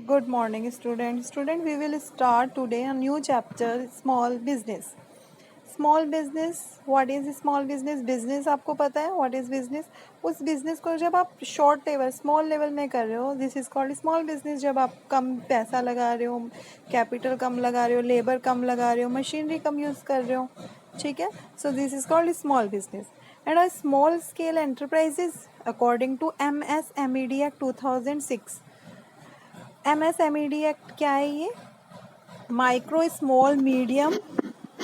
Good morning, student. Student, we will start today a new chapter, small business. Small business, what is small business? Business आपको पता है what is business? उस business को जब आप short level, small level में कर रहे हो, this is called small business. जब आप कम पैसा लगा रहे हो, capital कम लगा रहे हो, labor कम लगा रहे हो, machinery कम use कर रहे हो, ठीक है? So this is called small business. And a small scale enterprises, according to MSMED Act 2006. MSMED act क्या है ये? Micro small medium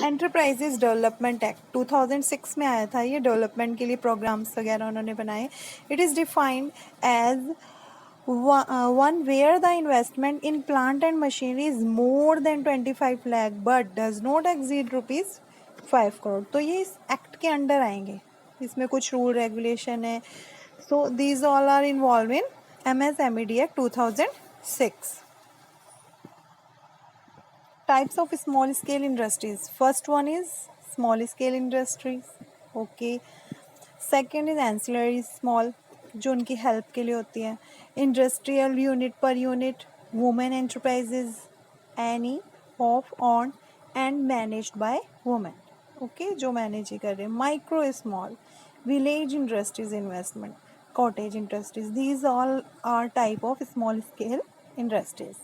enterprises development act 2006 में आया था ये. डेवलपमेंट के लिए प्रोग्राम्स वगैरह उन्होंने बनाए. It is defined as one where the investment in plant and machinery is more than 25 lakh but does not exceed rupees 5 crore. तो ये इस एक्ट के अंडर आएंगे. इसमें कुछ रूल रेगुलेशन है. So these all are involve in MSMED Act 2006. Types of small scale industries. First one is small scale industries. Okay. Second is ancillary small, जो उनकी हेल्प के लिए होती है. इंडस्ट्रियल यूनिट पर unit, women enterprises, any of owned and managed by women. Okay, जो manage ही कर रहे हैं. Micro small, village industries investment, cottage industries. These all are type of small scale industries.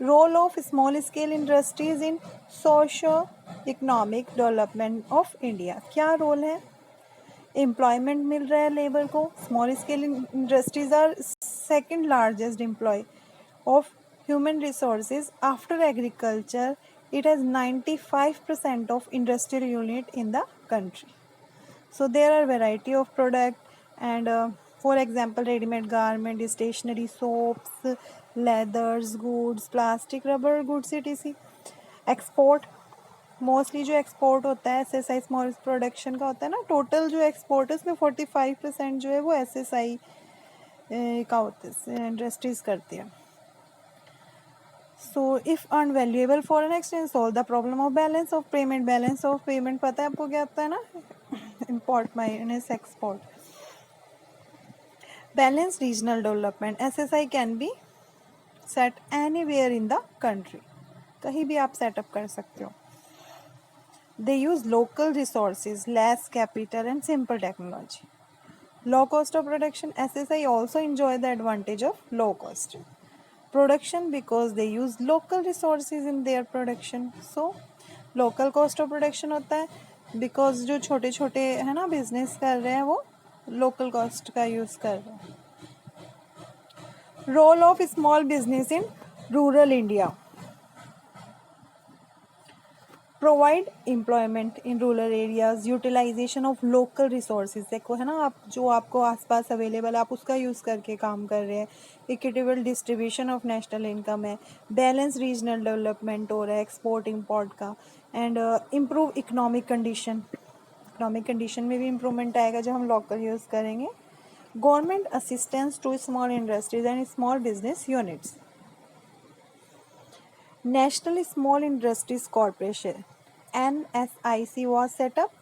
Role of small scale industries in socio economic development of India. क्या role है? Employment मिल रहा है लेबर को. Small scale industries are second largest employ of human resources after agriculture. It has 95% of industrial unit in the country. So there are variety of product and for example ready-made garment, stationery, soaps, leathers, goods, plastic, rubber goods etc. Export mostly जो export होता है SSI small production का होता है ना. Total जो export है उसमें 45% जो है वो SSI का होता है, इंडस्ट्रीज करती है. So if unvaluable foreign exchange solve the problem of balance of payment. Balance of payment पता है आपको क्या होता है ना? import minus export. Balanced regional development. SSI can be set anywhere in the country. कहीं भी आप सेटअप कर सकते हो. They use local resources, less capital and simple technology. Low cost of production. SSI also enjoy the advantage of low cost production because they use local resources in their production. So local cost of production होता है because जो छोटे छोटे है ना business कर रहे हैं वो लोकल कॉस्ट का यूज़ कर रहे हैं. Role of small business in rural India. Provide employment in rural areas, utilisation of local resources. देखो है ना, आप जो आपको आसपास अवेलेबल आप उसका यूज़ करके काम कर रहे हैं. Equitable distribution of national income है. बैलेंस रीजनल डेवलपमेंट हो रहा है एक्सपोर्ट इम्पोर्ट का. And improve economic condition. Economic condition में भी इम्प्रूवमेंट आएगा जब हम लोकल यूज़ करेंगे. Government assistance to small industries and small business units. National Small Industries Corporation NSIC was set up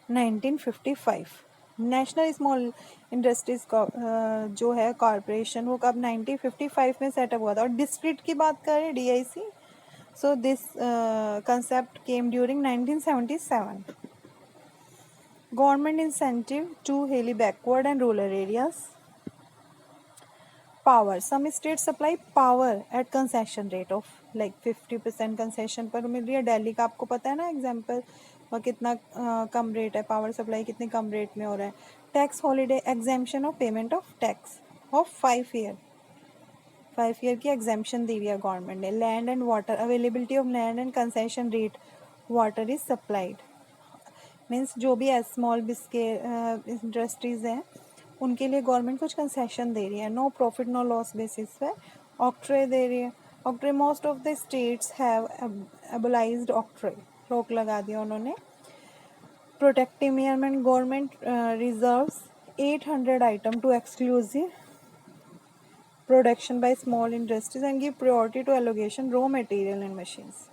1955. National small industries जो है corporation वो कब 1955 में सेटअप हुआ था. और डिस्ट्रिक्ट की बात करें DIC, so this concept came during 1977. Government incentive to hilly backward and rural areas. Power. Some state supply power at concession rate of like 50% concession पर मिल रही है. दिल्ली का आपको पता है ना एग्जांपल, और कितना कम रेट है पावर सप्लाई, कितने कम रेट में हो रहा है. Tax holiday. Exemption of payment of tax of 5 year. 5 year की एग्जाम्पशन दी हुई है गवर्नमेंट ने. Land and water. Availability of land and concession rate water is supplied. Means जो भी स्मॉल इंडस्ट्रीज हैं उनके लिए गवर्नमेंट कुछ कंसेशन दे रही है. No profit no loss basis पे ऑक्ट्रे दे रही है. Octroi most of the states have abolished octroi. रोक लगा दिया उन्होंने. Protective environment. Government reserves 800 item to exclusive production by small industries and give priority to allocation raw material and machines.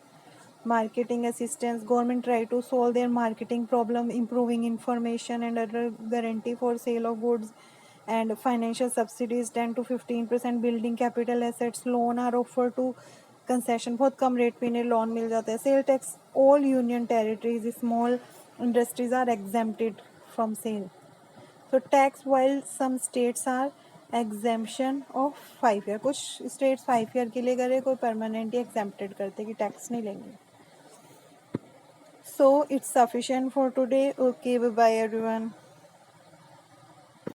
Marketing assistance. Government try to solve their marketing problem, improving information and other guarantee for sale of goods and financial subsidies 10 to 15%, building capital assets, loan are offered to concession, बहुत कम rate पे इन्हें loan मिल जाता है. Sale tax all union territories, small industries are exempted from sale. So tax, while some states are exemption of 5 year, कुछ states 5 year के लिए करे, कोई permanent exempted करते कि tax नहीं लेंगे. So it's sufficient for today. Okay, bye bye everyone.